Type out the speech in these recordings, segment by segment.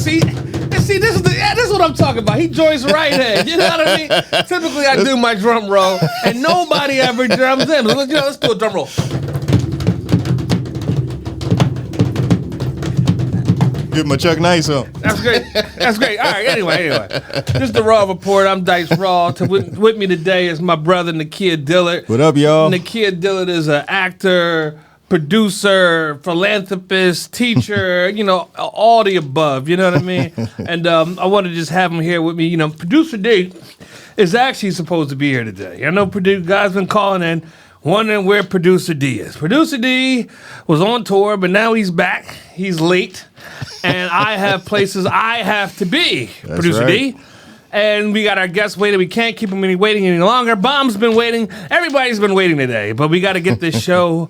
see, this is what I'm talking about. He joins right in. You know what I mean? Typically, I do my drum roll, and nobody ever drums in. Let's do a drum roll. Give my Chuck Nice up. That's great. That's great. All right. Anyway. This is the Raw Report. I'm Dice Raw. With me today is my brother Nakia Dillard. What up, y'all? Nakia Dillard is an actor, producer, philanthropist, teacher. All the above. You know what I mean? And I want to just have him here with me. Producer D is actually supposed to be here today. I know guys been calling in, wondering where Producer D is. Producer D was on tour, but now he's back. He's late. And I have places I have to be, That's Producer right. D. And we got our guests waiting. We can't keep them waiting any longer. Bomb's been waiting. Everybody's been waiting today. But we got to get this show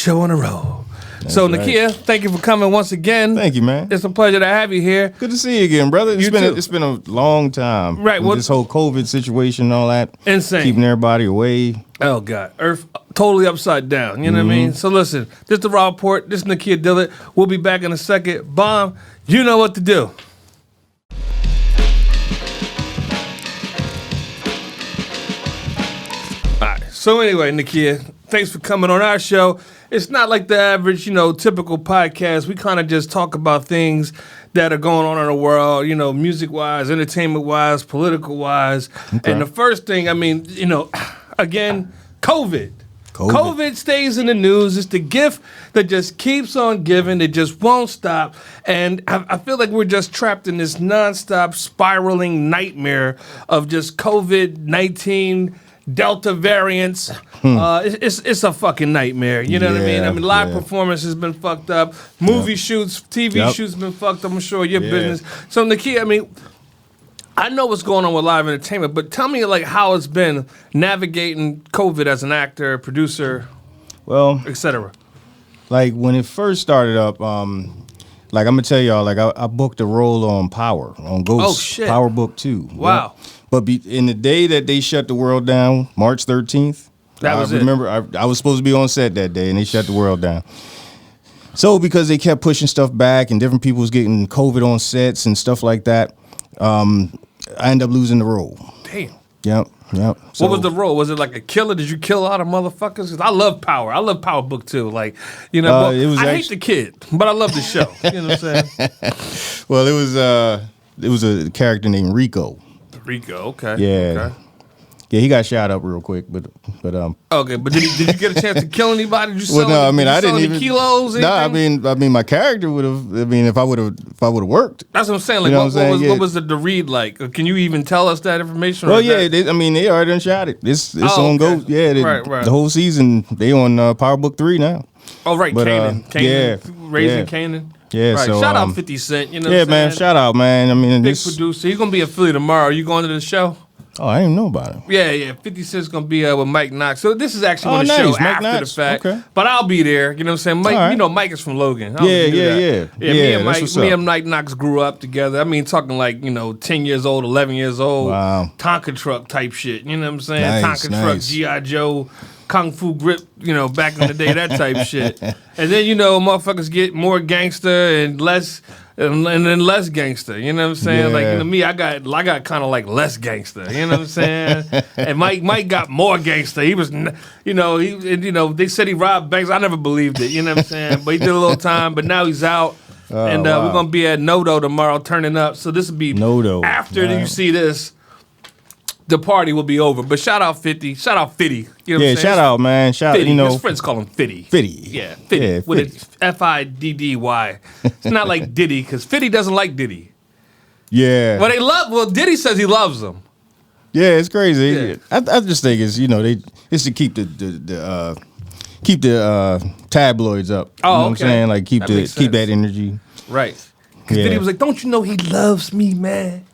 on the road. So, right. Nakia, thank you for coming once again. Thank you, man. It's a pleasure to have you here. Good to see you again, brother. You too. It's been a long time. Right, With well- this whole COVID situation and all that. Insane. Keeping everybody away. Oh, God. Earth totally upside down. You know what I mean? So, listen, this is the Raw Report. This is Nakia Dillard. We'll be back in a second. Bomb, you know what to do. All right. So, anyway, Nakia, thanks for coming on our show. It's not like the average, typical podcast. We kind of just talk about things that are going on in the world, music-wise, entertainment-wise, political-wise. Okay. And the first thing, again, COVID. COVID stays in the news. It's the gift that just keeps on giving. It just won't stop. And I feel like we're just trapped in this nonstop spiraling nightmare of just COVID-19 Delta variants. It's a fucking nightmare. You know what I mean? Live performance has been fucked up. Movie shoots, TV shoots been fucked up. I'm sure your business. So, Nakia, I know what's going on with live entertainment, but tell me how it's been navigating COVID as an actor, producer, Well, etc. like when it first started up, I'm gonna tell y'all, I booked a role on Power, on Ghost. Oh, shit. Power Book 2. Wow. Yeah. But in the day that they shut the world down, March 13th, I remember I was supposed to be on set that day, and they shut the world down. So because they kept pushing stuff back, and different people was getting COVID on sets and stuff like that, I ended up losing the role. Damn. Yep. So, What was the role? Was it like a killer? Did you kill a lot of motherfuckers? 'Cause I love Power. I love Power Book 2. it was I hate the kid, but I love the show. You know what I'm saying? Well, it was a character named Rico. Rico, okay. Yeah. Okay. Yeah, he got shot up real quick, but Okay, but did you get a chance to kill anybody? Did you well, sell no, any, I mean, I didn't even kilos. No, Anything? my character would have. If I would have worked. That's what I'm saying. Like, You know what I'm saying? what was the read like? Can you even tell us that information? Well, yeah, they already done shot it. It's on okay. Ghost. Yeah, Right. the whole season they on Power Book 3 now. Oh, right, But, Kanan, raising Kanan. Yeah, Right. so Shout out 50 Cent. You know. yeah, what I'm man, saying? shout out, man. I mean, Big producer. He's gonna be in Philly tomorrow. Are you going to the show? Oh, I didn't know about it. Yeah. 50 Cent's gonna be with Mike Knox. So this is actually Oh, on the nice. show Mike after Knox. the fact. Okay. But I'll be there. You know what I'm saying? Mike, All right. Mike is from Logan. I don't Yeah. know if you knew that. Yeah, Me and that's Mike, what's me up. and Mike Knox grew up together. I mean, talking 10 years old, 11 years old. Wow. Tonka truck type shit. You know what I'm saying? Nice, Tonka truck, nice. G.I. Joe, Kung Fu grip, back in the day, that type shit. And then, motherfuckers get more gangster and less. And then less gangster, you know what I'm saying? Yeah. Like, me, I got kind of like less gangster, you know what I'm saying? And Mike got more gangster. He was, they said he robbed banks. I never believed it, you know what I'm saying? But he did a little time, but now he's out. And wow. we're going to be at Nodo tomorrow turning up. So this will be Nodo. after Wow. you see this. The party will be over. But shout out 50. Shout out Fitty. You know what I'm saying? Shout out, man. Fitty. His friends call him Fitty. Fitty. Yeah, Fitty. Yeah, with Fitty. a Fiddy. It's not like Diddy, because Fitty doesn't like Diddy. Yeah. Well, Diddy says he loves him. Yeah, it's crazy. Yeah. I just think it's it's to keep keep the tabloids up. You know what I'm okay. saying? Like keep That makes keep that sense. energy. Right. Because Yeah. Diddy was like, don't you know he loves me, man?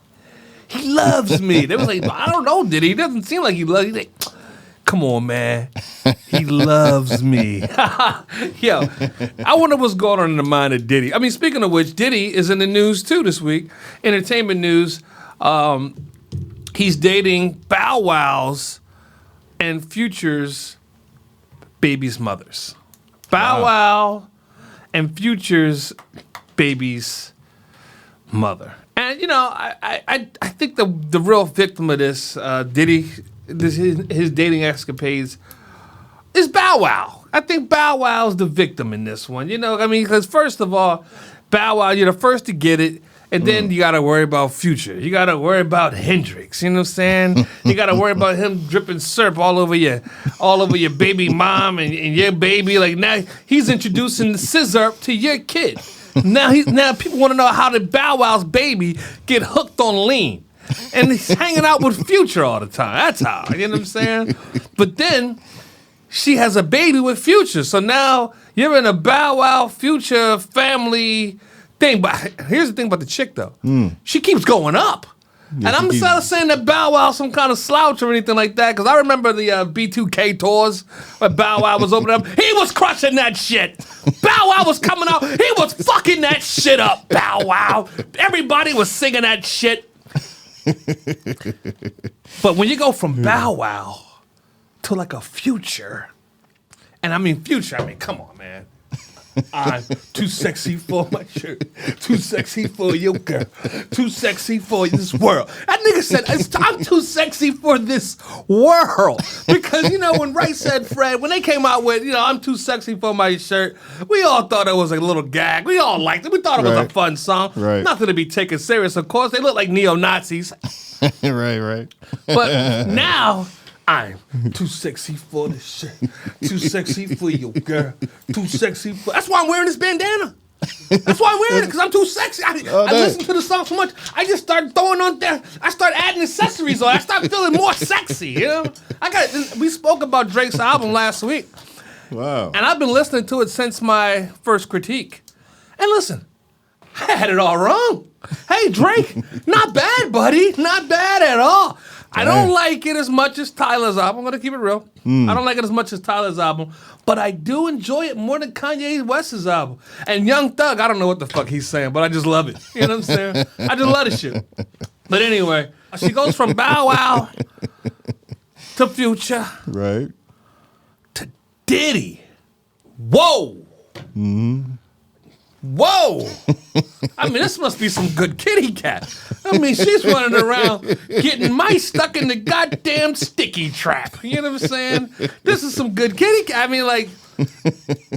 He loves me. They was like, I don't know, Diddy. He doesn't seem like he loves you. Like, come on, man. He loves me. Yo, I wonder what's going on in the mind of Diddy. I mean, speaking of which, Diddy is in the news too this week. Entertainment news. He's dating Bow Wow's and Future's baby's mothers. Bow Wow and Future's baby's mother. And, I think the real victim of this, Diddy, his dating escapades, is Bow Wow. I think Bow Wow's the victim in this one. Because first of all, Bow Wow, you're the first to get it. And then you got to worry about Future. You got to worry about Hendrix. You know what I'm saying? You got to worry about him dripping syrup all over your baby mom and your baby. Like now he's introducing the scissor to your kid. Now people want to know how did Bow Wow's baby get hooked on lean. And he's hanging out with Future all the time. That's how. You know what I'm saying? But then she has a baby with Future. So now you're in a Bow Wow Future family thing. But here's the thing about the chick, though. She keeps going up. Yeah, and I'm not saying that Bow Wow some kind of slouch or anything like that, because I remember the B2K tours where Bow Wow was opening up. He was crushing that shit. Bow Wow was coming out. He was fucking that shit up, Bow Wow. Everybody was singing that shit. But when you go from Bow Wow to like a Future, and I mean Future, come on, man. I'm too sexy for my shirt. Too sexy for your girl. Too sexy for this world. That nigga said, I'm too sexy for this world. Because, when Right Said Fred, when they came out with, I'm too sexy for my shirt, we all thought it was a little gag. We all liked it. We thought it was a fun song. Right. Nothing to be taken serious, of course. They look like neo-Nazis. Right. But now, I'm too sexy for this shit. Too sexy for your girl. Too sexy for... That's why I'm wearing this bandana. That's why I'm wearing it, because I'm too sexy. I listen to the song so much, I just start throwing on there. I start adding accessories on. I start feeling more sexy, We spoke about Drake's album last week. Wow. And I've been listening to it since my first critique. And listen, I had it all wrong. Hey, Drake, not bad, buddy. Not bad at all. I don't like it as much as Tyler's album. I'm going to keep it real. I don't like it as much as Tyler's album, but I do enjoy it more than Kanye West's album. And Young Thug, I don't know what the fuck he's saying, but I just love it. You know what I'm saying? I just love this shit. But anyway, she goes from Bow Wow to Future. Right. To Diddy. Whoa. Whoa! This must be some good kitty cat. She's running around getting mice stuck in the goddamn sticky trap. You know what I'm saying? This is some good kitty cat.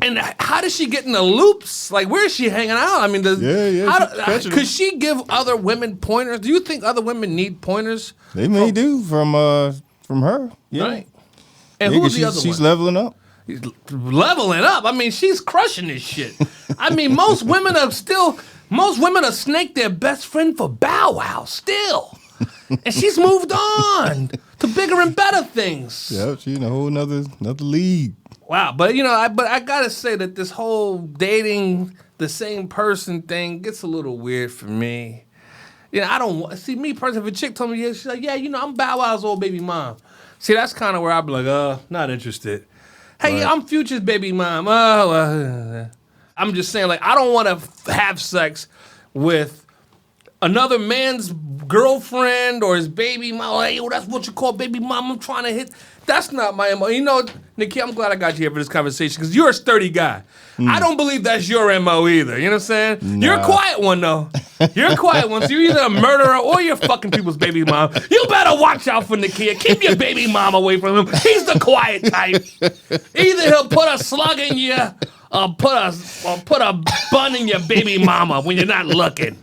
And how does she get in the loops? Like, where is she hanging out? Could she give other women pointers? Do you think other women need pointers? They may do from her. Yeah. Right. And who's the other one? She's leveling up. Leveling up. She's crushing this shit. Most women are snake their best friend for Bow Wow still. And she's moved on to bigger and better things. Yeah, she's in a whole another league. Wow, but I gotta say that this whole dating the same person thing gets a little weird for me. I don't want see me personally. If a chick told me, she's like, I'm Bow Wow's old baby mom. See, that's kind of where I'd be like, not interested. Hey, I'm Future's baby mom. I'm just saying, I don't want to have sex with another man's girlfriend or his baby mom. Hey, that's what you call baby mom. I'm trying to hit. That's not my MO. Nikki, I'm glad I got you here for this conversation because you're a sturdy guy. I don't believe that's your MO either. You know what I'm saying? Nah. You're a quiet one, though. You're a quiet one. So you're either a murderer or you're fucking people's baby mom. You better watch out for Nakia. Keep your baby mom away from him. He's the quiet type. Either he'll put a slug in you or put a bun in your baby mama when you're not looking.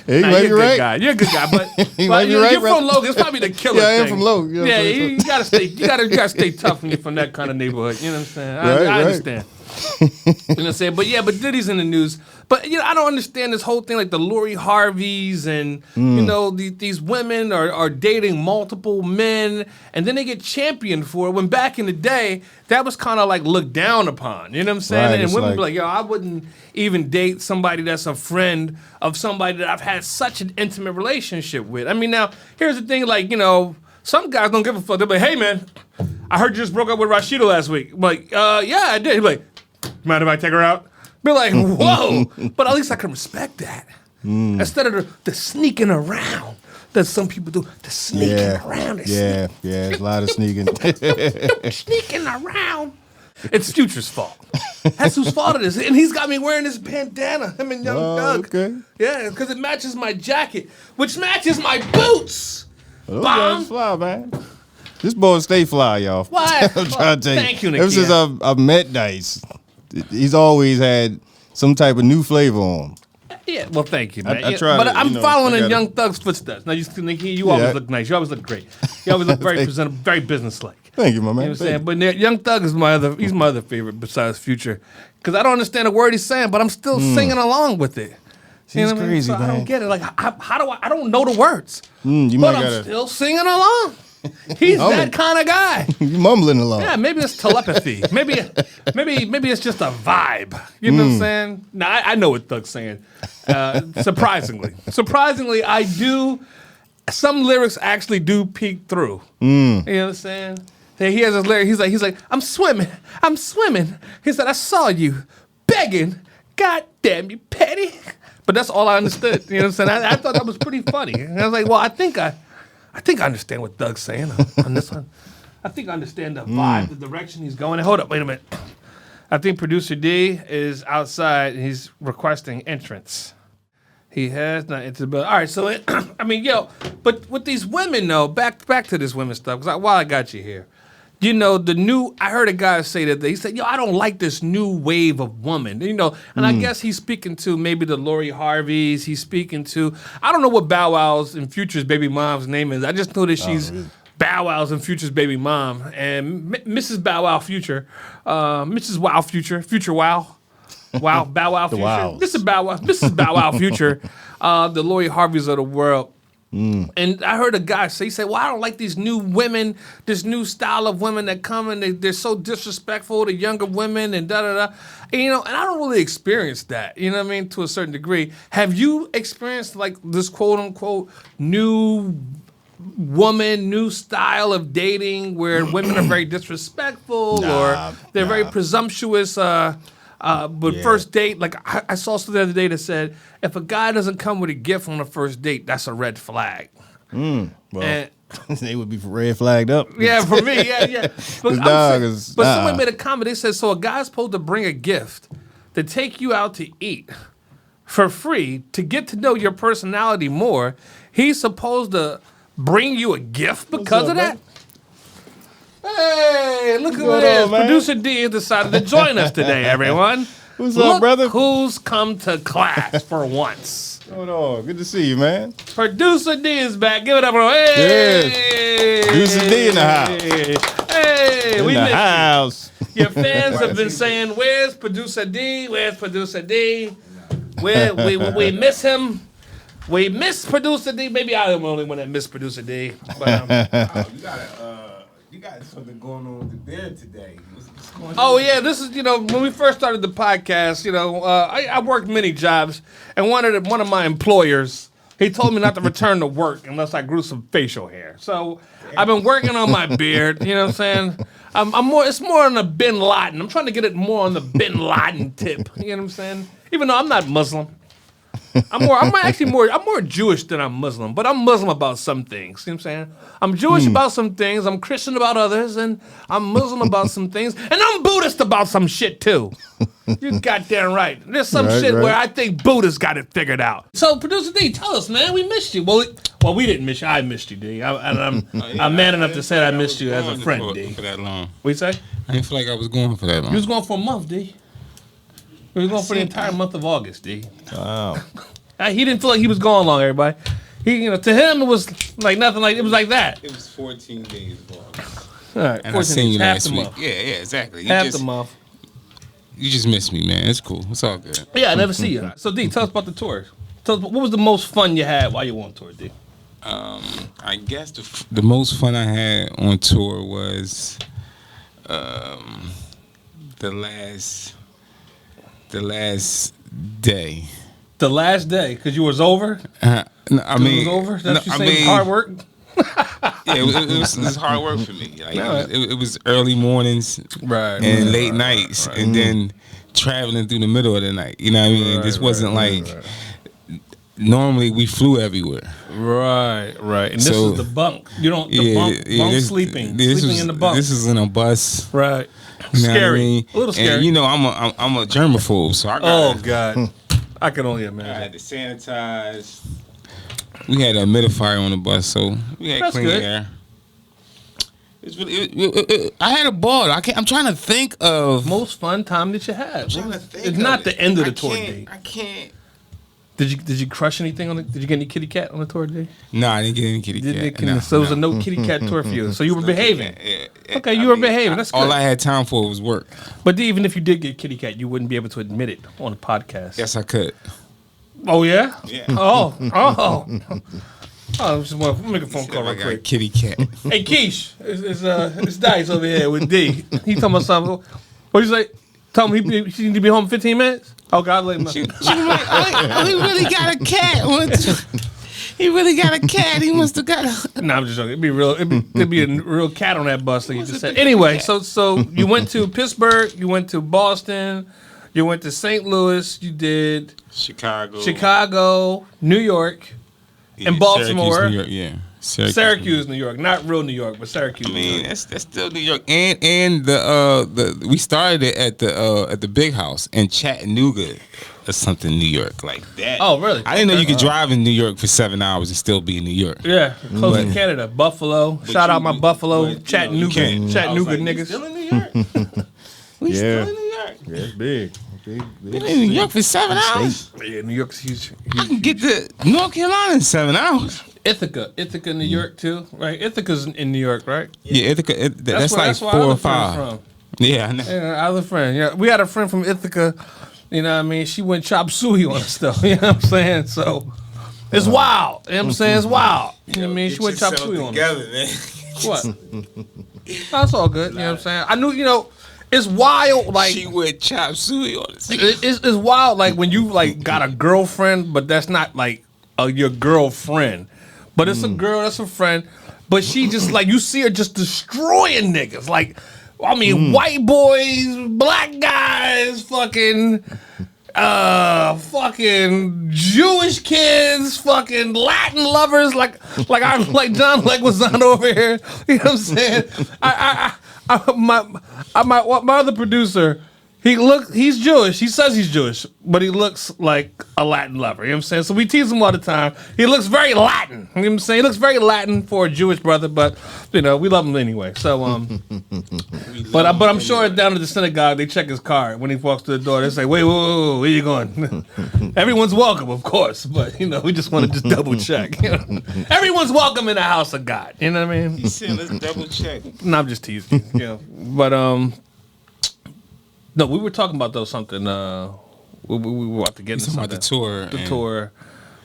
Hey, you're a good guy. You're a good guy, but you're from Logan. It's probably the killer thing. I am from Logan. Yeah, you gotta stay. You gotta stay tough when you're from that kind of neighborhood. You know what I'm saying? I understand. You know what I'm saying? But Diddy's in the news. But I don't understand this whole thing, like the Lori Harveys and these women are dating multiple men, and then they get championed for it. When back in the day, that was kind of like looked down upon. You know what I'm saying? Right, and women be like, I wouldn't even date somebody that's a friend of somebody that I've had such an intimate relationship with. Now here's the thing, some guys don't give a fuck. They're like, hey man, I heard you just broke up with Rashida last week. I'm like, yeah, I did. He's like, mind if I take her out? Be like, whoa. But at least I can respect that. Instead of the sneaking around that some people do. The sneaking around. Yeah, a lot of sneaking. Sneaking around. It's Future's fault. That's whose fault it is. And he's got me wearing this bandana, him and Young Thug. Okay. Yeah, because it matches my jacket, which matches my boots. Those guys fly, man. This boy stay fly, y'all. Why? I'm trying to tell you. Thank you, Nakia. Ever since I've met Dice, he's always had some type of new flavor on him. Yeah, well, thank you, man. I tried but it, I'm you know, following I in gotta- Young Thug's footsteps. Now, you always look nice. You always look great. You always look very presentable, very businesslike. Thank you, my man. You know what I'm Thank saying? you. But Young Thug is he's my other favorite besides Future. Because I don't understand a word he's saying, but I'm still singing along with it. See, it's crazy, So man. I don't get it. Like, how do I don't know the words. You But might I'm gotta still singing along. He's that kind of guy. you mumbling along. Yeah, maybe it's telepathy. maybe it's just a vibe. You know what I'm saying? Now I know what Thug's saying. Surprisingly, I do. Some lyrics actually do peek through. You know what I'm saying? He has his lyric. He's like, I'm swimming. He said, I saw you begging. God damn you, petty. But that's all I understood. You know what I'm saying? I thought that was pretty funny. And I was like, well, I think I understand what Doug's saying on this one. I think I understand the vibe, the direction he's going. Hold up, wait a minute. I think producer D is outside and he's requesting entrance. He has not entered the building. All right, so but with these women though, back to this women stuff. Because while I got you here, I heard a guy say that he said, I don't like this new wave of woman. And I guess he's speaking to maybe the Lori Harveys. He's speaking to, I don't know what Bow Wow's and Future's baby mom's name is. I just know that she's Bow Wow's and Future's baby mom. And Mrs. Bow Wow Future, Mrs. Wow Future, Future Wow. Wow, Bow Wow Future. Mrs. Bow Wow Future, the Lori Harveys of the world. And I heard a guy say, well, I don't like these new women, this new style of women that come and they're so disrespectful to younger women and da-da-da. And I don't really experience that, you know what I mean, to a certain degree. Have you experienced like this quote-unquote new woman, new style of dating where women are very disrespectful or they're very presumptuous first date, like I saw something the other day that said, if a guy doesn't come with a gift on the first date, that's a red flag. Well, they would be red flagged up. Yeah, for me, yeah. But someone made a comment. They said, so a guy's supposed to bring a gift to take you out to eat for free to get to know your personality more. He's supposed to bring you a gift because of that? Hey, look who it is. Producer D has decided to join us today, everyone. What's up, brother? Who's come to class for once. What's on? Good to see you, man. Producer D is back. Give it up, bro. Hey. Producer D in the house. Hey, we missed house. You. Your fans have been saying, where's Producer D? Where's Producer D? We miss him. We miss Producer D. Maybe I'm the only one that missed Producer D. But, you got something going on with the beard today. What's going on? Oh yeah, this is when we first started the podcast. I worked many jobs, and one of my employers, he told me not to return to work unless I grew some facial hair. So I've been working on my beard. You know what I'm saying? It's more on the Bin Laden. I'm trying to get it more on the Bin Laden tip. You know what I'm saying? Even though I'm not Muslim. I'm more Jewish than I'm Muslim, but I'm Muslim about some things. You know what I'm saying? I'm Jewish about some things, I'm Christian about others, and I'm Muslim about some things, and I'm Buddhist about some shit too. You goddamn right. There's some shit where I think Buddhists got it figured out. So, Producer D, tell us, man, we missed you. Well, we didn't miss you. I missed you, D. I'm man enough to say I missed you as a friend, D. For that long. What you say? I didn't feel like I was going for that long. You was going for a month, D. We were going for the entire month of August, D. Wow. He didn't feel like he was gone long, everybody. To him, it was like nothing like, it was like that. It was 14 days long. All right, And I seen you last week. Month. Yeah, exactly. Half the month. You just missed me, man. It's cool. It's all good. Yeah, I never see you. So, D, tell us about the tour. Tell us, what was the most fun you had while you were on tour, D? I guess the most fun I had on tour was the last day. The last day, because you was over? It was over? That's what you saying, hard work? Yeah, it was hard work for me. Like, it was early mornings and late nights, and then traveling through the middle of the night. You know what I mean? This wasn't like normally we flew everywhere. Right. And this is the bunk. You don't bunk sleeping in the bunk. This is in a bus. Right. You know scary. I mean? A little scary. And you know I'm a germaphobe, so I got. Oh God. I can only imagine. I had to sanitize. We had a humidifier on the bus, so we had clean air. It's really, I had a ball. I'm trying to think of most fun time that you had. I'm trying to think it's not the end of the tour date. I can't. Did you crush anything on it? Did you get any kitty cat on the tour day? No, I didn't get any kitty cat. So it was a no kitty cat tour for you. So you were behaving. Yeah. Okay, you were behaving. That's good. All I had time for was work. But even if you did get kitty cat, you wouldn't be able to admit it on a podcast. Yes, I could. Oh yeah. Yeah. Oh. I just want to make a phone call real quick. Kitty cat. Hey Keish, it's Dice over here with D. He talking about something. What you say? Tell him he need to be home in 15 minutes. Oh God, let him. She was like, he really got a cat. He really got a cat. He must have got a. No, I'm just joking. It'd be a real cat on that bus. Like you just said. Anyway, so you went to Pittsburgh. You went to Boston. You went to St. Louis. You did Chicago, New York, and Baltimore. Syracuse, New York, yeah. Syracuse, New York. Not real New York, but Syracuse. I mean, that's still New York. And the we started it at the big house in Chattanooga or something, New York, like that. Oh, really? I didn't know you could drive in New York for 7 hours and still be in New York. Yeah, close to Canada, Buffalo. Shout out my Buffalo, Chattanooga niggas. Still in New York? We still in New York. Yeah, it's big. Been in New York for 7 hours. Yeah, New York's huge. I can get to North Carolina in 7 hours. Ithaca, New York too, right? Ithaca's in New York, right? Yeah, Ithaca. That's like 4 or 5. Yeah, I know. Yeah, I have a friend. Yeah, we had a friend from Ithaca. You know what I mean? She went chop suey on us though. You know what I'm saying? So it's wild. You know what I'm saying? It's wild. You know what I mean? She went chop suey on us. What? That's all good. You know what I'm saying? I knew. It's wild, like she went chop suey on us. It's wild, like when you like got a girlfriend, but that's not like your girlfriend, but it's a girl that's a friend. But she just like you see her just destroying niggas. Like, I mean, white boys, black guys, fucking Jewish kids, fucking Latin lovers, like John Leguizamo over here. You know what I'm saying? My other producer, he's Jewish. He says he's Jewish, but he looks like a Latin lover. You know what I'm saying? So we tease him all the time. He looks very Latin. You know what I'm saying? He looks very Latin for a Jewish brother, but we love him anyway. So but I'm sure down at the synagogue they check his card when he walks through the door. They say, wait, where you going? Everyone's welcome, of course, but we just want to just double check. Everyone's welcome in the house of God. You know what I mean? He said, let's double check. No, I'm just teasing. But no, we were talking about something. We were about to get into about the tour. The tour.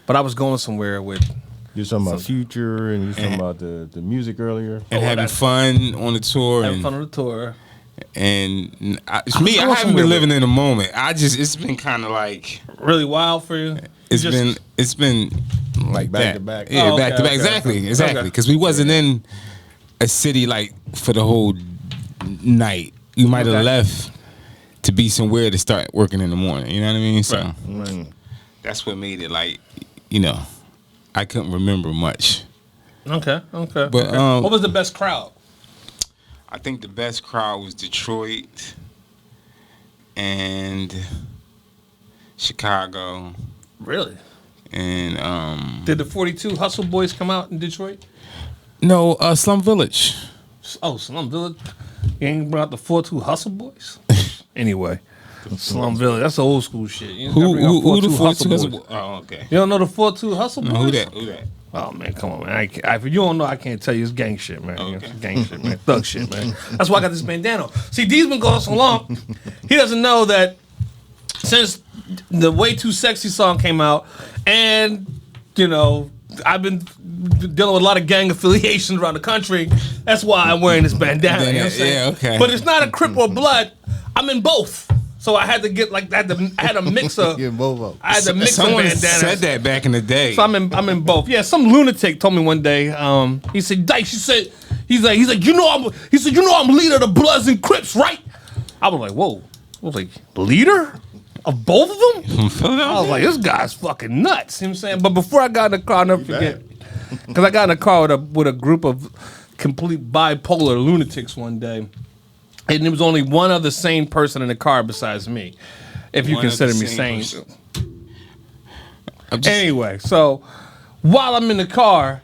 But I was going somewhere with. You were talking about Future and you were talking about the music earlier. And having fun on the tour. Having fun on the tour. And I haven't been living in the moment. It's been kind of like. Really wild for you? It's been like back that. to back. Yeah, back to back. Okay. Exactly. Because we wasn't in a city like for the whole night. You might have left to be somewhere to start working in the morning. You know what I mean? So that's what made it like, I couldn't remember much. Okay. But what was the best crowd? I think the best crowd was Detroit and Chicago. Really? And did the 42 Hustle Boys come out in Detroit? No, Slum Village. Oh, Slum Village. You ain't brought the 42 Hustle Boys? Anyway, Slum Village. That's old school shit. Who the 42 Hustle Boys? Oh, okay. You don't know the 42 Hustle Boys? No, who that? Oh man, come on, man! If you don't know, I can't tell you. It's gang shit, man. Okay. It's gang shit, man. Thug shit, man. That's why I got this bandana. See, D's been going so long. He doesn't know that since the Way Too Sexy song came out, and I've been dealing with a lot of gang affiliations around the country. That's why I'm wearing this bandana. You know what I'm saying? Yeah, okay. But it's not a Crip or Blood. I'm in both. So I had to get I had a mix of. Get both of them. I had to mix of Someone bandanas. said that back in the day. So I'm in both. Yeah, some lunatic told me one day. He said, Dice. He's like, I'm leader of the Bloods and Crips, right? I was like, whoa. I was like, leader? Of both of them? From Philadelphia? I was like, this guy's fucking nuts. You know what I'm saying? But before I got in the car, I'll never forget. Because I got in the car with a group of complete bipolar lunatics one day. And there was only one other sane person in the car besides me. If you consider me sane. Anyway, so while I'm in the car,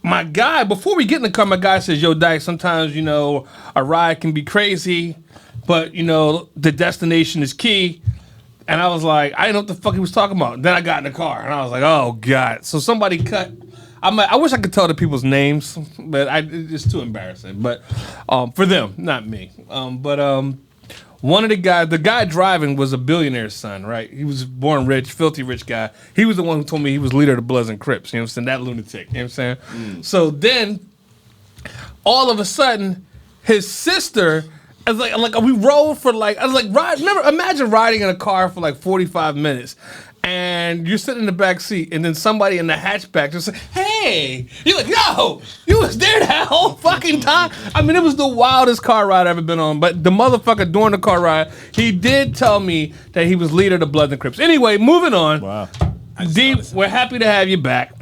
my guy, before we get in the car, my guy says, yo, Dyke, sometimes, you know, a ride can be crazy, but, you know, the destination is key. And I was like, I didn't know what the fuck he was talking about. Then I got in the car, and I was like, oh, God. So somebody cut. I wish I could tell the people's names, but it's too embarrassing. But for them, not me. One of the guy driving was a billionaire's son, right? He was born rich, filthy rich guy. He was the one who told me he was leader of the Bloods and Crips. You know what I'm saying? That lunatic. You know what I'm saying? So then, all of a sudden, his sister, I was like we rode for imagine riding in a car for like 45 minutes. And you're sitting in the back seat, and then somebody in the hatchback just like, hey! You're like, yo! You was there that whole fucking time? I mean, it was the wildest car ride I've ever been on. But the motherfucker during the car ride, he did tell me that he was leader of the Bloods and Crips. Anyway, moving on. Wow. D, we're happy to have you back.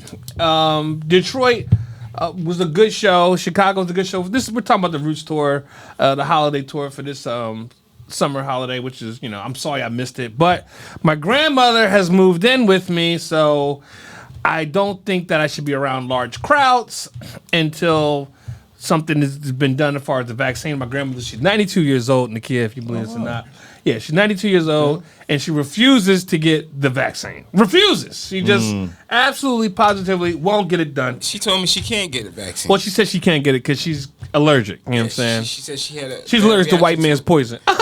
Detroit was a good show. Chicago was a good show. We're talking about the Roots tour, the holiday tour for this summer holiday, which is, you know, I'm sorry I missed it, but my grandmother has moved in with me, so I don't think that I should be around large crowds until something has been done as far as the vaccine. My grandmother, she's 92 years old, Nakia, if you believe this or not. Yeah, she's 92 years old, and she refuses to get the vaccine. Refuses. She just absolutely, positively won't get it done. She told me she can't get a vaccine. Well, she said she can't get it because she's allergic. You know what I'm saying? She said she had she's allergic to white man's poison. No,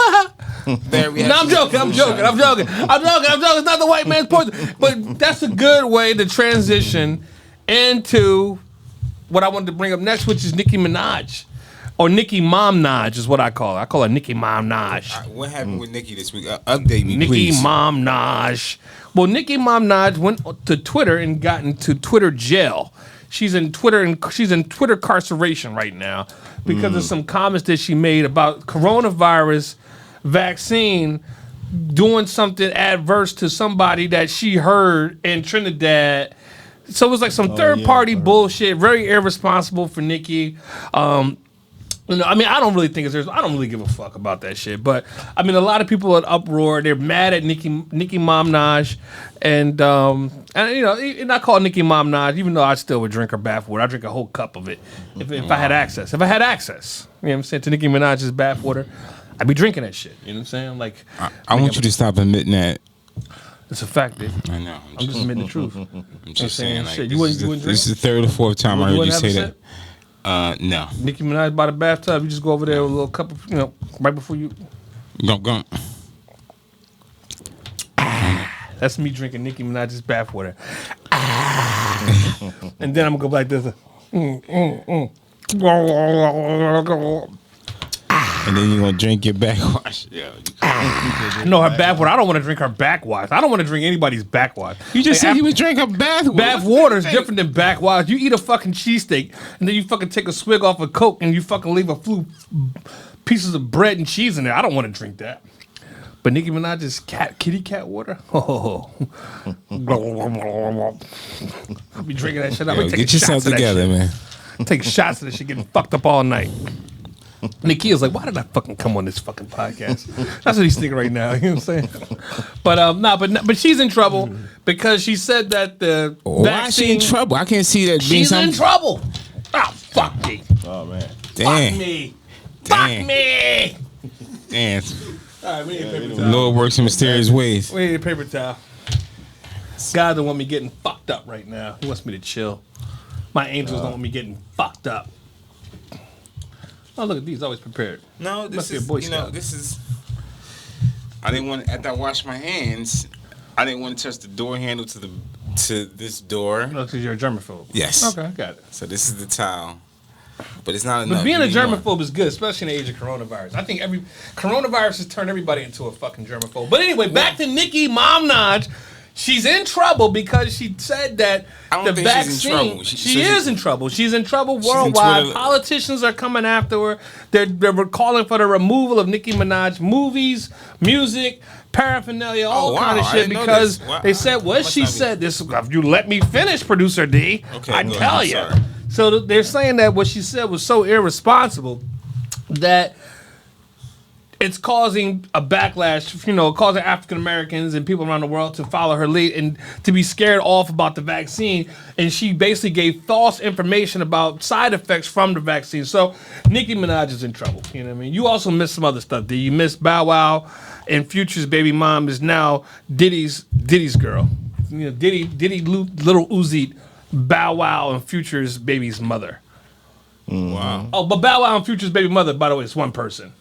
I'm joking. It's not the white man's poison. But that's a good way to transition into what I wanted to bring up next, which is Nicki Minaj. Or Nicki Mom Naj is what I call her. I call her Nicki Mom Naj. What happened with Nicki this week? Update me, Nicki please. Mom Naj. Well, Nicki Mom Naj went to Twitter and got into Twitter jail. She's in Twitter carceration right now because of some comments that she made about coronavirus vaccine doing something adverse to somebody that she heard in Trinidad. So it was like some third-party bullshit, very irresponsible for Nicki. You know, I mean, I don't really think I don't really give a fuck about that shit. But I mean, a lot of people are in uproar. They're mad at Nicki Mom Naj, and you know, and I call Nicki Mom Naj, even though I still would drink her bathwater. I drink a whole cup of it if I had access. If I had access, you know what I'm saying, to Nicki Minaj's bathwater, I'd be drinking that shit. You know what I'm saying? Like, I want you to stop admitting that. It's a fact, dude. I know. I'm just admitting the truth. I'm just saying, like, shit. this is the third or fourth time I heard you say that. No. Nicki Minaj by the bathtub. You just go over there with a little cup of, you know, right before you. Go. That's me drinking Nicki Minaj's bathwater. And then I'm gonna go like this. And then you're gonna drink your backwash. Yeah. No, her backwater. I don't want to drink her backwash. I don't want to drink anybody's backwash. You just said you would drink her bathwater. Bathwater is different than backwash. You eat a fucking cheesesteak and then you fucking take a swig off of Coke and you fucking leave a few pieces of bread and cheese in there. I don't want to drink that. But Nicki Minaj's kitty cat water. Oh, I'll be drinking that shit. Yo, get yourself together, man. Take shots of this shit, getting fucked up all night. Nikia's like, why did I fucking come on this fucking podcast? That's what he's thinking right now. You know what I'm saying? But she's in trouble because she said that the why is she in trouble? I can't see that being something. She's in trouble. Oh, fuck me. Oh, man. Damn. Fuck me. Damn. Fuck me. Damn. All right, we need a paper The towel. Lord works in mysterious ways. We need a paper towel. God don't want me getting fucked up right now. He wants me to chill. My angels don't want me getting fucked up. Oh, look at these, always prepared. No, Must be a Boy Scout. this is. I didn't want. After I washed my hands, I didn't want to touch the door handle to this door. No, because you're a germaphobe. Yes. Okay, got it. So this is the towel, but it's not enough. But being a You need more. germaphobe is good, especially in the age of coronavirus. I think coronavirus has turned everybody into a fucking germaphobe. But anyway, back to Nicki Mom Naj. she's in trouble because she said that the vaccine. She is in trouble. She's in trouble worldwide. Politicians are coming after her. They're calling for the removal of Nicki Minaj movies, music, paraphernalia, all kind of shit because they said what she said. This, if you let me finish, producer D, I tell you. So they're saying that what she said was so irresponsible that it's causing a backlash, causing African Americans and people around the world to follow her lead and to be scared off about the vaccine. And she basically gave false information about side effects from the vaccine. So Nicki Minaj is in trouble. You know what I mean? You also missed some other stuff. You missed Bow Wow and Future's baby mom is now Diddy's girl. Diddy Little Uzi, Bow Wow and Future's baby's mother. Wow. Oh, but Bow Wow and Future's baby mother, by the way, is one person.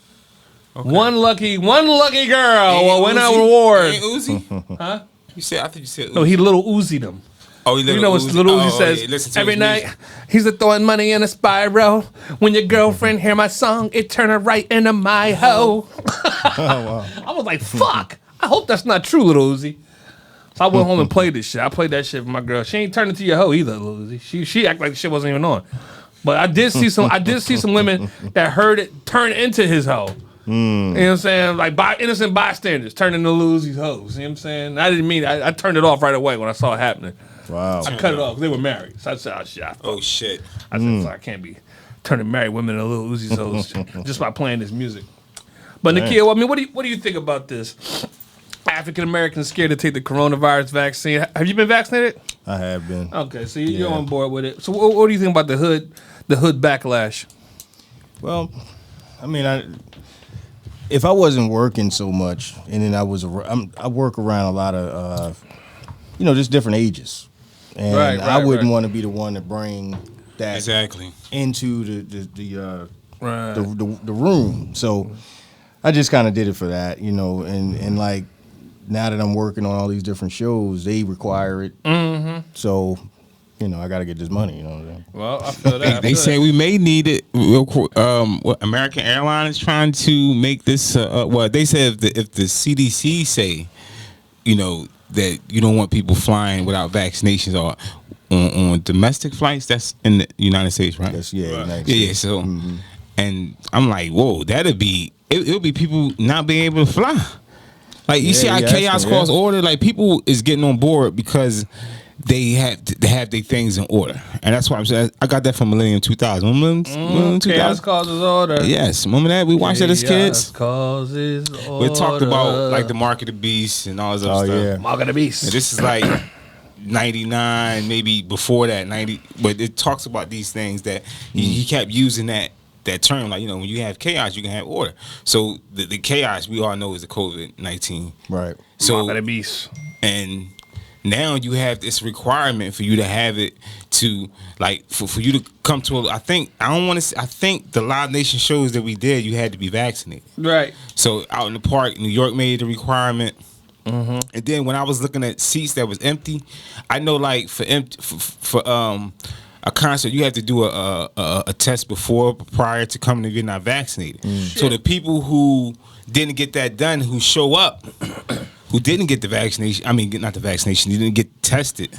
Okay. One lucky girl will win an award. Ain't Uzi? Huh? I thought you said Uzi. No, he Little Uzi'd him. Oh, he Little Uzi. You know what Little Uzi says? Every night, he's throwing money in a spiral. When your girlfriend hear my song, it turn her right into my hoe. Oh, wow. I was like, fuck. I hope that's not true, Little Uzi. So I went home and played this shit. I played that shit for my girl. She ain't turned into your hoe either, Little Uzi. She act like the shit wasn't even on. But I did see some women that heard it turn into his hoe. You know what I'm saying? Like innocent bystanders turning to Uzi's hoes. You know what I'm saying? I didn't mean I turned it off right away when I saw it happening. Wow. I cut it off. They were married. So I said, oh shit. Oh shit. I said, I can't be turning married women into Lil Uzi's hoes just by playing this music. But Nakia, I mean, what do you think about this? African Americans scared to take the coronavirus vaccine. Have you been vaccinated? I have been. Okay, so you're on board with it. So what do you think about the hood backlash? Well, I mean, if I wasn't working so much, and then I work around a lot of, just different ages, and I wouldn't want to be the one to bring that into the room. So I just kind of did it for that, and like now that I'm working on all these different shows, they require it. Mm-hmm. So. I got to get this money. You know what I'm saying? Well, I feel that. They say we may need it. American Airlines is trying to make this. They said if the CDC say, that you don't want people flying without vaccinations or on domestic flights, that's in the United States, right? That's United States. Yeah. So, and I'm like, whoa, it'll be people not being able to fly. Like you see how chaos cause order. Like people is getting on board because. They have to have their things in order, and that's why I'm saying I got that from Millennium 2000. Millennium 2000. Chaos causes order. Yes, remember that we watched that as kids. Causes order. We talked about like the Mark of the Beast and all this other stuff. Yeah. Mark of the Beast. And this is like 99, maybe before that 90, but it talks about these things that he kept using that term, like when you have chaos, you can have order. So the chaos we all know is the COVID-19. Right. So Mark of the Beast. And now you have this requirement for you to have it to like for you to come to I think the Live Nation shows that we did, you had to be vaccinated. Right. So out in the park, New York made the requirement. Mm-hmm. And then when I was looking at seats that was empty, I know like for a concert, you have to do a test prior to coming to get not vaccinated. So the people who didn't get that done, who show up, who didn't get the vaccination, not the vaccination, you didn't get tested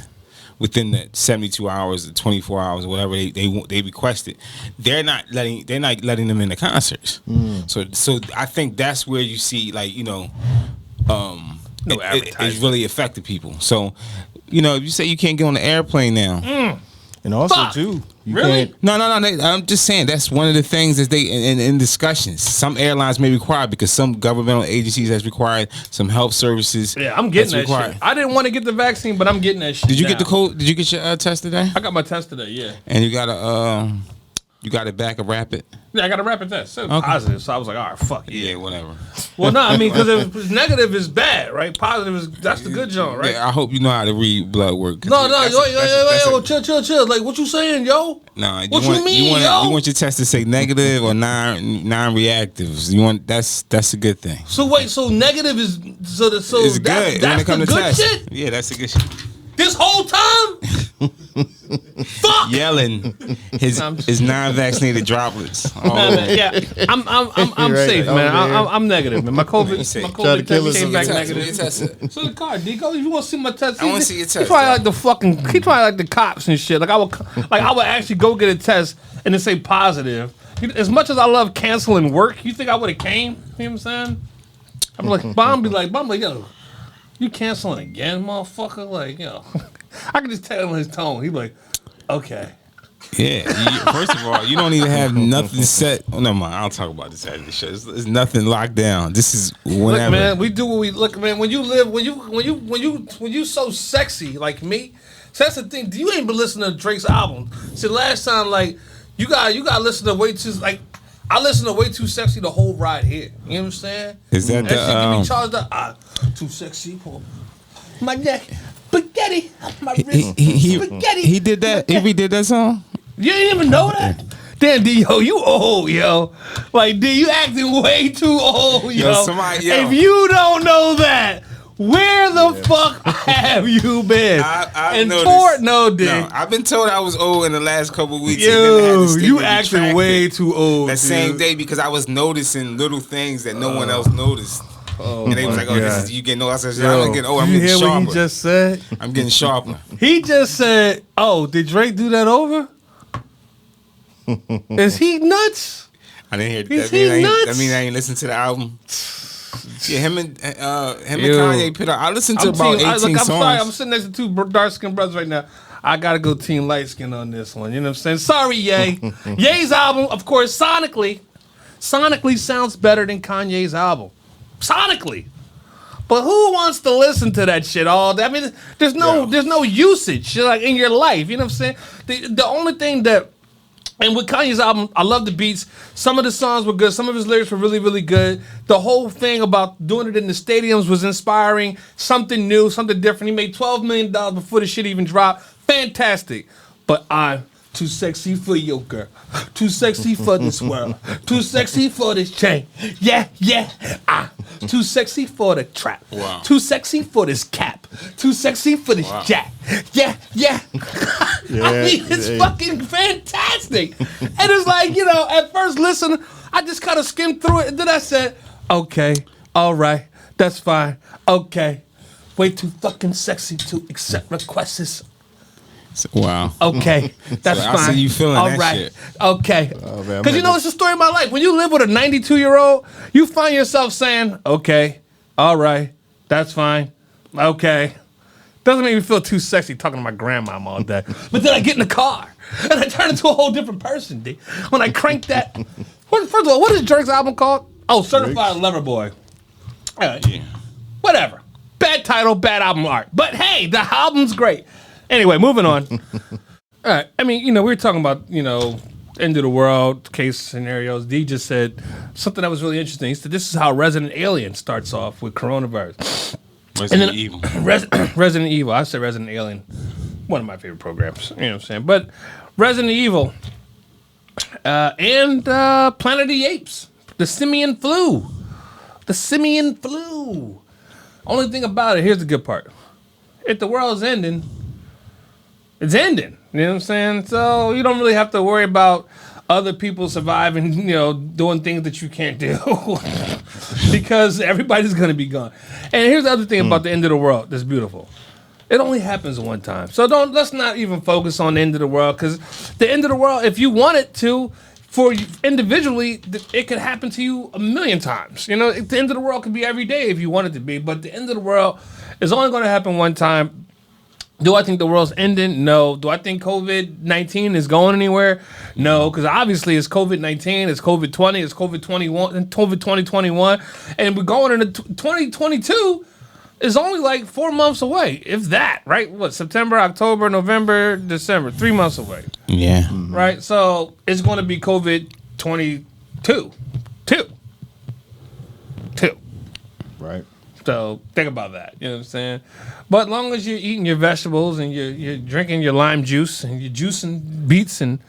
within the 72 hours, or 24 hours, or whatever they requested, they're not letting them in the concerts. So I think that's where you see it's really affected people. So if you say you can't get on the airplane now. And also, too, you can't. No. I'm just saying that's one of the things that they in discussions. Some airlines may require because some governmental agencies has required some health services. Yeah, I'm getting that shit. I didn't want to get the vaccine, but I'm getting that shit. Did you get the code? Did you get your test today? I got my test today. Yeah. And you got it back a rapid. Yeah, I got a rapid test. So positive. So I was like, all right, fuck it. Yeah, whatever. Well, no, because if negative is bad, right? Positive that's the good joint, right? Yeah, I hope you know how to read blood work. Chill. Like, what you saying, yo? Nah, what you mean, yo? You want your test to say negative or non-reactive. You want that's a good thing. So wait, so negative is it's good that's when it comes the to good test. shit? Yeah, that's the good shit. This whole time? Fuck! Yelling his non-vaccinated droplets. Yeah, I'm Right. safe, man. I'm negative, man. My COVID Try to kill us. test came back Test, negative. test it. So the car, Dico, if you want to see my test, I wanna see your test, He probably dog. like the fucking. He probably like the cops and shit. Like I would actually go get a test and then say positive. As much as I love canceling work, you think I would have came? You know what I'm saying? I'm like, Bomb be like, yo, you canceling again, motherfucker? Like, yo, I can just tell in his tone. He be like, okay. Yeah. First of all, you don't even have nothing set. Oh, never mind. I'll talk about this after the show. It's nothing locked down. This is whenever. Look, man, we do what we look, man. When you so sexy like me, so that's the thing. You ain't been listening to Drake's album. See, last time, like, you got to listen to way too, like, I listen to Way Too Sexy the whole ride here. You know what I'm saying? Is that that shit get me the charged up? Too sexy for my neck, spaghetti, my wrist, spaghetti. he did that? If he did that song? You didn't even know that? Damn, D, yo, you old, yo. Like, D, you acting way too old, yo. If you don't know that, where the fuck have you been? I've noticed. No, D. No, I've been told I was old in the last couple of weeks. Yo, you acting way too old. That same day because I was noticing little things that no one else noticed. And they was like, "Oh, this is you getting old." I said, "I'm getting old. I'm getting sharper." What he just said? I'm getting sharper. He just said, "Oh, did Drake do that over? Is he nuts?" I didn't hear Is that. he That nuts? mean I ain't listened to the album. Yeah, him and Kanye put out. I listened to about 18 songs. I'm sorry, I'm sitting next to two dark skinned brothers right now. I gotta go team light skin on this one. You know what I'm saying? Sorry, Ye. Ye's album, of course, sonically sounds better than Kanye's album. Sonically. But who wants to listen to that shit all day? I mean, there's no usage like in your life. You know what I'm saying? The only thing that, and with Kanye's album, I love the beats. Some of the songs were good. Some of his lyrics were really, really good. The whole thing about doing it in the stadiums was inspiring. Something new, something different. He made $12 million before the shit even dropped. Fantastic. But I'm too sexy for your girl. Too sexy for this world. Too sexy for this chain. Yeah. I'm too sexy for the trap. Wow. Too sexy for this cap. Too sexy for this jack. Yeah. I mean, it's fucking fantastic. And it's like, at first listen, I just kind of skimmed through it. And then I said, okay, all right, that's fine. Okay. Way too fucking sexy to accept requests. Wow. Okay, that's So I fine. see you feeling all that right. shit. Okay. Oh, man, Because it's the story of my life. When you live with a 92-year-old, you find yourself saying, okay, all right, that's fine. Okay. Doesn't make me feel too sexy talking to my grandmama all day. But then I get in the car and I turn into a whole different person, D. When I crank that. First of all, what is Drake's album called? Oh, Certified Lover Boy. Whatever. Bad title, bad album art. But hey, the album's great. Anyway, moving on. All right. I mean, we were talking about, end of the world case scenarios. D just said something that was really interesting. He said this is how Resident Alien starts off with coronavirus. Resident Evil. Resident Evil. I said Resident Alien. One of my favorite programs. You know what I'm saying? But Resident Evil and Planet of the Apes. The simian flu. Only thing about it, here's the good part. If the world's ending, it's ending. You know what I'm saying? So you don't really have to worry about other people surviving, doing things that you can't do. Because everybody's going to be gone. And here's the other thing about the end of the world that's beautiful. It only happens one time. So let's not even focus on the end of the world, because the end of the world, if you want it to, for you individually, it could happen to you a million times. The end of the world could be every day if you want it to be, but the end of the world is only going to happen one time. Do I think the world's ending? No. Do I think COVID-19 is going anywhere? No, because obviously it's COVID-19, it's COVID-20, it's COVID-21, and COVID 2021, and we're going into 2022 is only like 4 months away, if that, right? What, September, October, November, December, 3 months away. Yeah. Right? So it's going to be COVID-22. Two. Right. So think about that. You know what I'm saying? But as long as you're eating your vegetables and you're drinking your lime juice and you're juicing beets and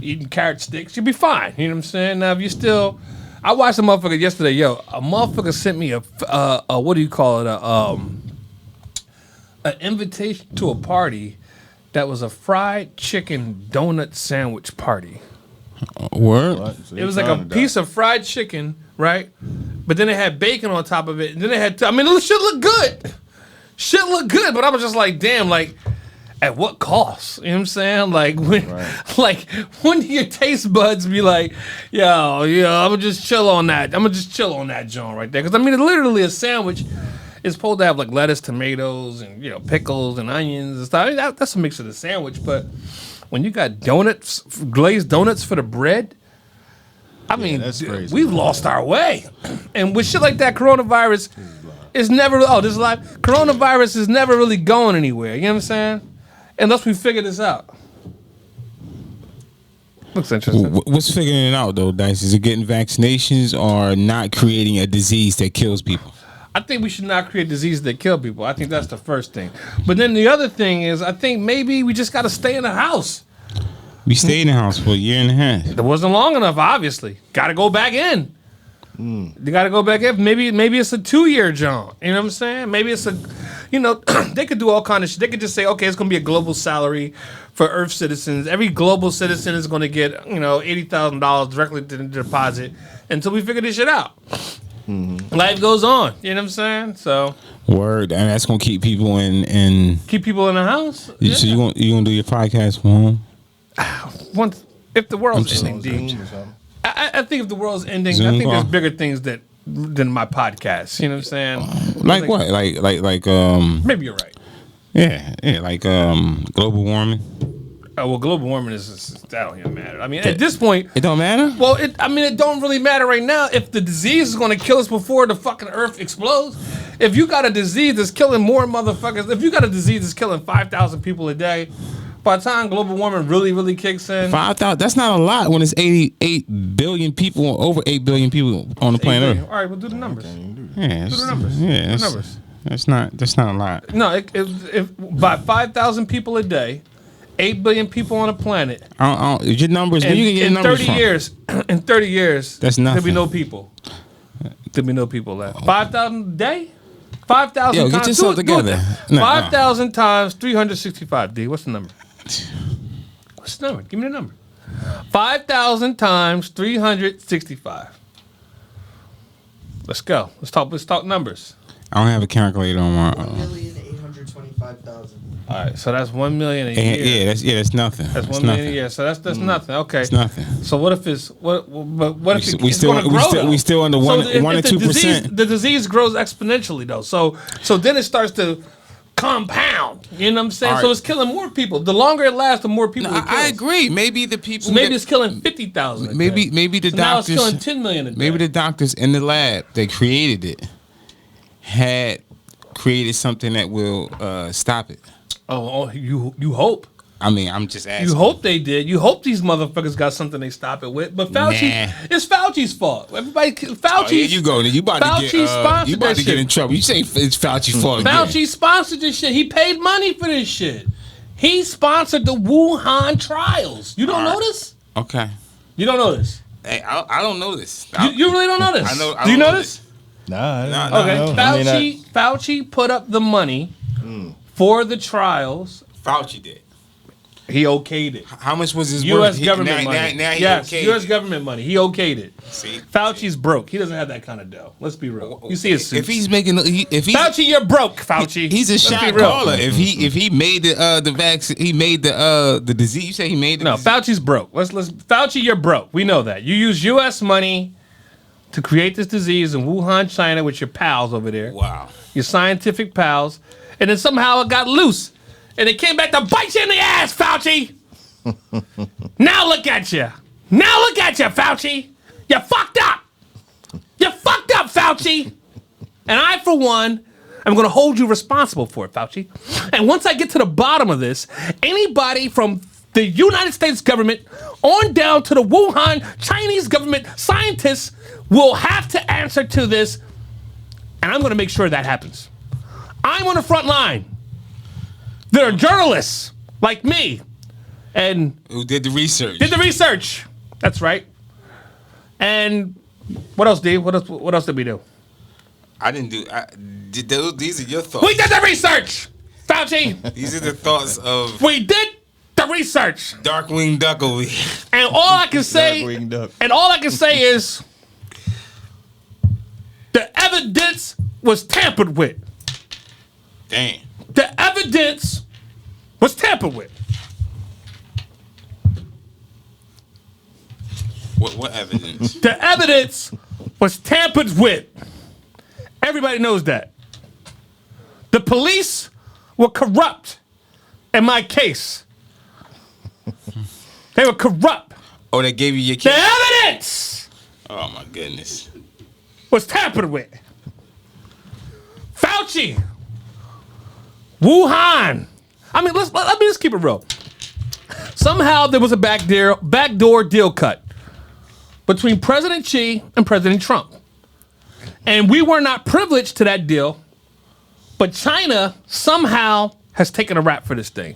eating carrot sticks, you'll be fine. You know what I'm saying? Now, if you still... I watched a motherfucker yesterday. Yo, a motherfucker sent me a what do you call it? an invitation to a party that was a fried chicken donut sandwich party. Word? So It was like a piece of fried chicken, right? But then it had bacon on top of it. And then it had, I mean, it shit looked good. Shit looked good, but I was just like, damn, like, at what cost? You know what I'm saying? Like, when do your taste buds be like, yo, I'm gonna just chill on that. I'm gonna just chill on that joint right there. Because, I mean, it's literally a sandwich. It's supposed to have, like, lettuce, tomatoes, and, pickles and onions and stuff. I mean, that's a mix of the sandwich, but when you got donuts, glazed donuts for the bread, I mean, that's crazy. We've lost our way. And with shit like that, coronavirus is never, this is like, coronavirus is never really going anywhere. You know what I'm saying? Unless we figure this out. Looks interesting. What's figuring it out, though, Dice? Is it getting vaccinations or not creating a disease that kills people? I think we should not create diseases that kill people. I think that's the first thing. But then the other thing is, I think maybe we just got to stay in the house. We stayed in the house for a year and a half. It wasn't long enough, obviously. Got to go back in. You got to go back in. Maybe it's a 2-year jaunt. You know what I'm saying? Maybe it's a, they could do all kind of shit. They could just say, okay, it's going to be a global salary for Earth citizens. Every global citizen is going to get, $80,000 directly to the deposit until we figure this shit out. Life goes on. You know what I'm saying? So. Word, and that's gonna keep people in. Keep people in the house. So you gonna do your podcast from home? Once, if the world's ending, I think if the world's ending, Zoom I think there's call? bigger things than my podcast. You know what I'm saying? Like what? Like Maybe you're right. Yeah, like global warming. Well, global warming that don't even matter. I mean, at this point, It don't matter. well, it don't really matter right now. If the disease is going to kill us before the fucking Earth explodes, if you got a disease that's killing more motherfuckers, if you got a disease that's killing 5,000 people a day, by the time global warming really kicks in, 5,000. That's not a lot when it's 88 billion people, over 8 billion people on the planet Earth. all right, we'll do the numbers. Yeah, Do the numbers. Yeah, Do the numbers. That's not a lot. No, if by 5,000 people a day, 8 billion people on the planet. Your numbers. Where you can get in your numbers 30 from? years, in 30 years, That's there'll be nothing. no people. There'll be no people left. 5,000 a day? 5,000 Yo, times. get yourself do it. together. No. 5,000 times 365. D, what's the number? What's the number? Give me the number. 5,000 times 365. Let's go. Let's talk numbers. I don't have a calculator on my. 1,825,000. All right, so that's 1 million a year. That's nothing. That's That's 1 million nothing. a year. So that's nothing. Okay. It's nothing. So what if it's what if We it's still- gonna we grow, still- though? we still under one- if 1 or the 2%. The disease grows exponentially though. So then it starts to compound. You know what I'm saying? All So right. it's killing more people. The longer it lasts, the more people it kills. I agree. Maybe the people. So maybe that- it's killing 50,000. maybe the so now it's doctors. killing 10 million a day. Maybe the doctors in the lab that created it had created something that will stop it. Oh, you hope. I mean, I'm just asking. You hope they did. You hope these motherfuckers got something they stop it with. But Fauci, Nah. it's Fauci's fault. Everybody, Fauci. Oh, here you go. You about Fauci to get sponsored you about that to get shit. in trouble. You say it's Fauci's fault again. Fauci sponsored this shit. He paid money for this shit. He sponsored the Wuhan trials. You don't know this? Okay. You don't know this? Hey, I don't know this. You really don't know this? I know. I Do you don't know this? Nah. Okay. No. Fauci put up the money for the trials. Fauci did. He okayed it. How much was his U.S. worth? government money. Now he yes, okayed U.S. it. government money. He okayed it. See? Fauci's broke. He doesn't have that kind of dough. Let's be real. You see his suits. If he's making, if he's Fauci, you're broke, Fauci. he's a Let's shot be real. caller. If he made the vaccine, he made the disease. You say he made the No, disease? Fauci's broke. Let's Fauci, you're broke. We know that. You use U.S. money to create this disease in Wuhan, China, with your pals over there. Wow. Your scientific pals, and then somehow it got loose, and it came back to bite you in the ass, Fauci. Now look at you. Now look at you, Fauci. You fucked up. You fucked up, Fauci. And I, for one, am going to hold you responsible for it, Fauci. And once I get to the bottom of this, anybody from the United States government on down to the Wuhan Chinese government scientists will have to answer to this, and I'm going to make sure that happens. I'm on the front line. There are journalists like me and Who did the research? did the research. That's right. And what else, D? What else did we do? I didn't do. These are your thoughts. We did the research. Fauci, These are the thoughts of we did the research. Darkwing Duck over here. And all I can say, is the evidence was tampered with. Damn. The evidence was tampered with. What evidence? The evidence was tampered with. Everybody knows that. The police were corrupt in my case. They were corrupt. Oh, they gave you your The case? evidence Oh, my goodness. was tampered with. Fauci. Wuhan. I mean, let me just keep it real. Somehow there was a backdoor deal cut between President Xi and President Trump. And we were not privileged to that deal, but China somehow has taken a rap for this thing.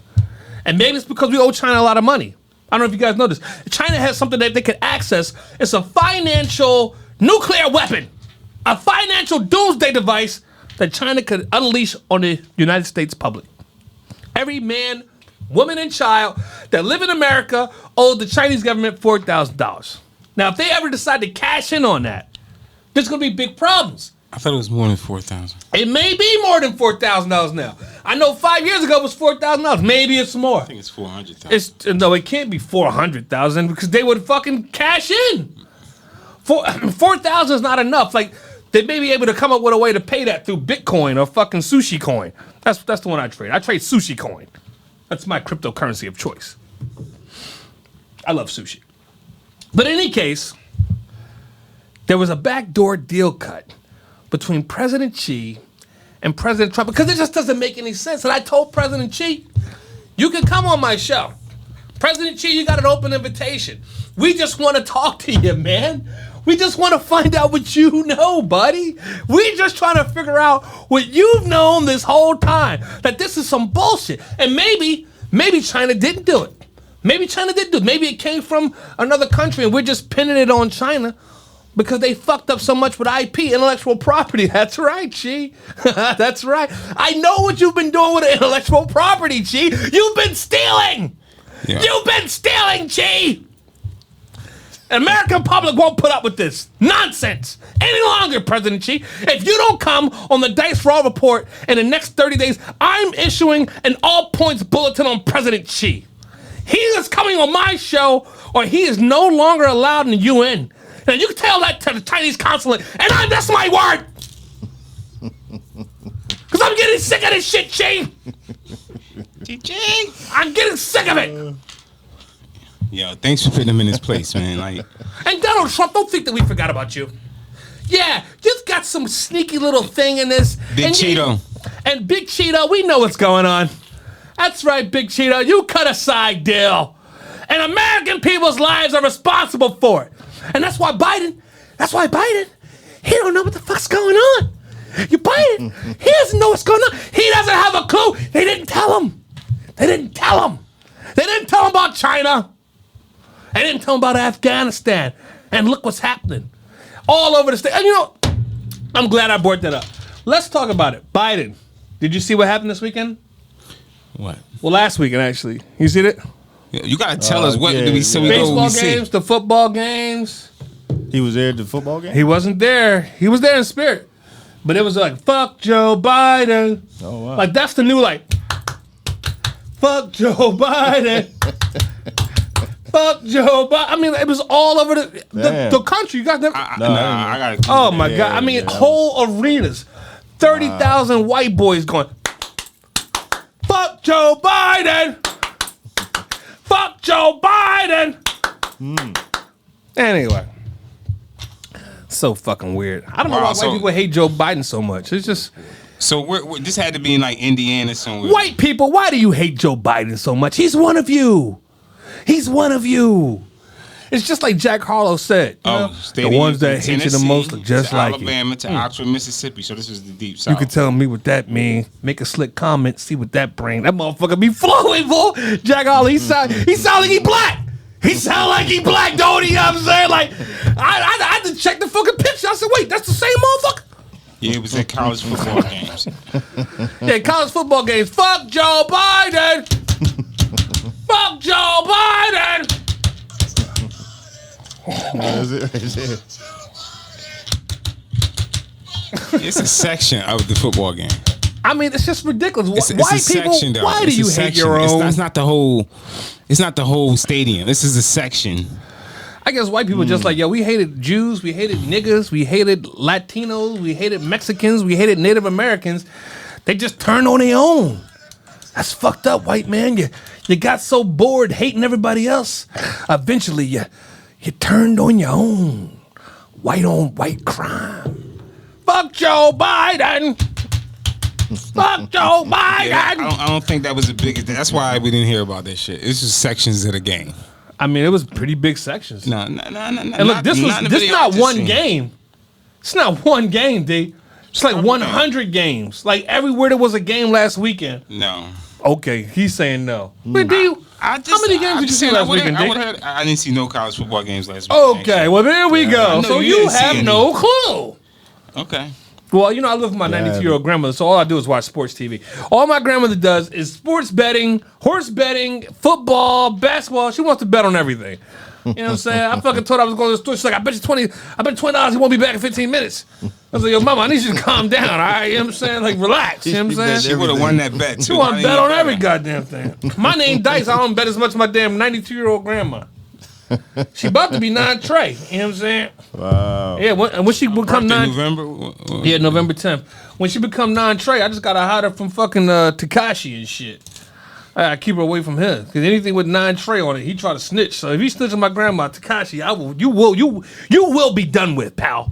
And maybe it's because we owe China a lot of money. I don't know if you guys know this. China has something that they could access. It's a financial nuclear weapon, a financial doomsday device that China could unleash on the United States public. Every man, woman, and child that live in America owed the Chinese government $4,000. Now, if they ever decide to cash in on that, there's going to be big problems. I thought it was more than 4,000. It may be more than $4,000 now. I know 5 years ago it was $4,000. Maybe it's more. I think it's 400,000. No, it can't be 400,000 because they would fucking cash in. 4,000 is not enough. Like, they may be able to come up with a way to pay that through Bitcoin or fucking Sushi Coin. That's the one I trade. I trade Sushi Coin. That's my cryptocurrency of choice. I love sushi. But in any case, there was a backdoor deal cut between President Xi and President Trump because it just doesn't make any sense. And I told President Xi, you can come on my show. President Xi, you got an open invitation. We just want to talk to you, man. We just want to find out what you know, buddy. We just trying to figure out what you've known this whole time, that this is some bullshit. And maybe China didn't do it. Maybe China did do it. Maybe it came from another country and we're just pinning it on China because they fucked up so much with IP, intellectual property. That's right, Xi. That's right. I know what you've been doing with intellectual property, Xi. You've been stealing. Yeah. You've been stealing, Xi. The American public won't put up with this nonsense any longer, President Xi. If you don't come on the Dice Raw report in the next 30 days, I'm issuing an all-points bulletin on President Xi. He is coming on my show, or he is no longer allowed in the UN. And you can tell that to the Chinese consulate, and that's my word. Because I'm getting sick of this shit, Xi. I'm getting sick of it. Yo, thanks for putting him in his place, man. Like, and Donald Trump, don't think that we forgot about you. Yeah, you've got some sneaky little thing in this. Big Cheeto. And Big Cheeto, we know what's going on. That's right, Big Cheeto, you cut a side deal. And American people's lives are responsible for it. And that's why Biden, he don't know what the fuck's going on. You Biden, he doesn't know what's going on. He doesn't have a clue. They didn't tell him. They didn't tell him about China. They didn't tell him about Afghanistan. And look what's happening. All over the state. And you know, I'm glad I brought that up. Let's talk about it. Biden, did you see what happened this weekend? What? Well, last weekend, actually. You see it? Yeah, you got to tell us what did we see. Baseball games, the football games. He was there at the football game? He wasn't there. He was there in spirit. But it was like, fuck Joe Biden. Oh, wow. Like, that's the new, like, fuck Joe Biden. Fuck Joe Biden. I mean, it was all over the country. You guys never. I got to. Oh, my God. I mean, whole arenas. 30,000 white boys going, fuck Joe Biden. Fuck Joe Biden. Anyway. So fucking weird. I don't know why white people hate Joe Biden so much. It's just. So this had to be in like Indiana somewhere. White people, why do you hate Joe Biden so much? He's one of you. He's one of you. It's just like Jack Harlow said. The ones that hate you the most look just like Alabama you. to Oxford, Mississippi. So this was the deep south. You can tell me what that means. Make a slick comment. See what that brings. That motherfucker be flowing, boy. Jack Harlow, he sound like he black. He sound like he black, don't he? You know what I'm saying? Like, I had to check the fucking picture. I said, wait, that's the same motherfucker? Yeah, it was at college football games. Yeah, college football games. Fuck Joe Biden. Fuck Joe Biden. It's a section of the football game. I mean, it's just ridiculous. It's Why a section, though. Why do It's a you hate section. your own? It's not the whole. It's not the whole stadium. This is a section. I guess white people just like, yo, we hated Jews, we hated niggas, we hated Latinos, we hated Mexicans, we hated Native Americans. They just turned on their own. That's fucked up, white man. You got so bored hating everybody else. Eventually, you turned on your own. White on white crime. Fuck Joe Biden. Fuck Joe Biden. Yeah, I don't think that was the biggest. That's why we didn't hear about this shit. It's just sections of the game. I mean, it was pretty big sections. No. And look, this not one game. It's not one game, D. It's like 100 games. Like everywhere there was a game last weekend. No. Okay, he's saying no. But D, how many games did you see last weekend, D? I didn't see no college football games last week. Okay, well there we go. So you have no clue. Okay. Well, you know, I live with my 92-year-old grandmother, so all I do is watch sports TV. All my grandmother does is sports betting, horse betting, football, basketball. She wants to bet on everything. You know what I'm saying? I fucking told her I was going to the store. She's like, I bet you $20 he won't be back in 15 minutes. I was like, yo, mama, I need you to calm down, all right? You know what I'm saying? Like, relax. You know what I'm saying? She would have won that bet, too. She want to bet on every goddamn thing. My name Dice. I don't bet as much as my damn 92-year-old grandma. She about to be 9 Trey. You know what I'm saying? Wow. Yeah, when she become 9... November? Yeah, November 10th. When she become 9 Trey, I just got to hide her from fucking Tekashi and shit. I gotta keep her away from him. Because anything with 9 Trey on it, he try to snitch. So if he snitch on my grandma, Tekashi, you will be done with, pal.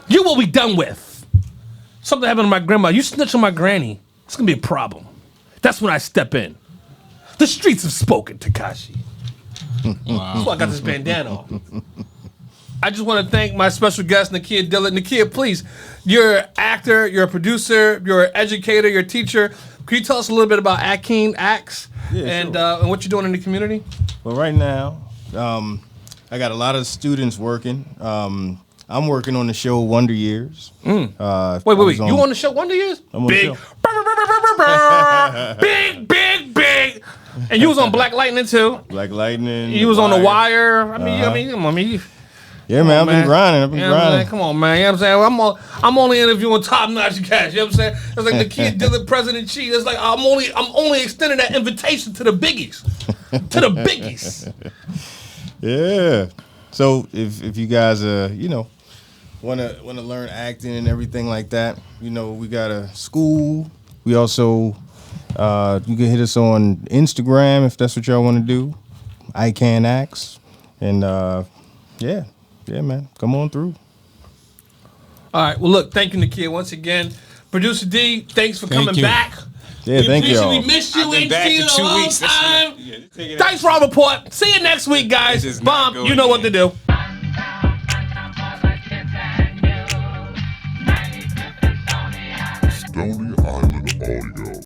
You will be done with. Something happened to my grandma. You snitch on my granny, it's gonna be a problem. That's when I step in. The streets have spoken, Tekashi. Wow. That's why I got this bandana on. I just want to thank my special guest, Nakia Dylan. Nakia, please, you're an actor, you're a producer, you're an educator, you're a teacher. Can you tell us a little bit about Akeem Acts and what you're doing in the community? Well, right now, I got a lot of students working. I'm working on the show Wonder Years. Wait. You on the show Wonder Years? I'm on big, the show. big. And you was on Black Lightning too. Black Lightning. You was on The Wire. I mean, come on, yeah, man, I've been grinding. I've been grinding. Come on, man. You know what I'm saying? I'm only interviewing top-notch cats. You know what I'm saying? It's like Nicki Minaj, President Xi. It's like I'm only extending that invitation to the biggies. To the biggies. Yeah. So if you guys want to learn acting and everything like that, we got a school. We also you can hit us on Instagram if that's what y'all want to do. I Can Acts. And yeah, man. Come on through. All right. Well, look, thank you, Nakia, once again. Producer D, thanks for coming back. Yeah, thank you. We missed you. I've been back in for 2 a weeks. long time. Thanks for our report. See you next week, guys. Bomb, you know what to do. Stony